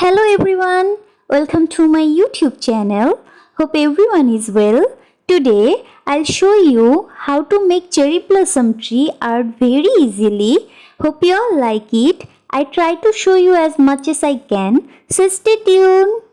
Hello everyone, welcome to my YouTube channel. Hope everyone is well. Today I'll show you how to make cherry blossom tree art very easily. Hope you all like it. I try to show you as much as I can, so stay tuned.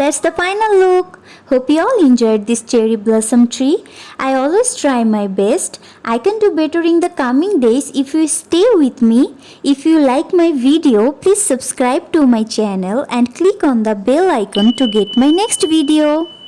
that's the final look. Hope you all enjoyed this cherry blossom tree. I always try my best. I can do better in the coming days if you stay with me. If you like my video, please subscribe to my channel and click on the bell icon to get my next video.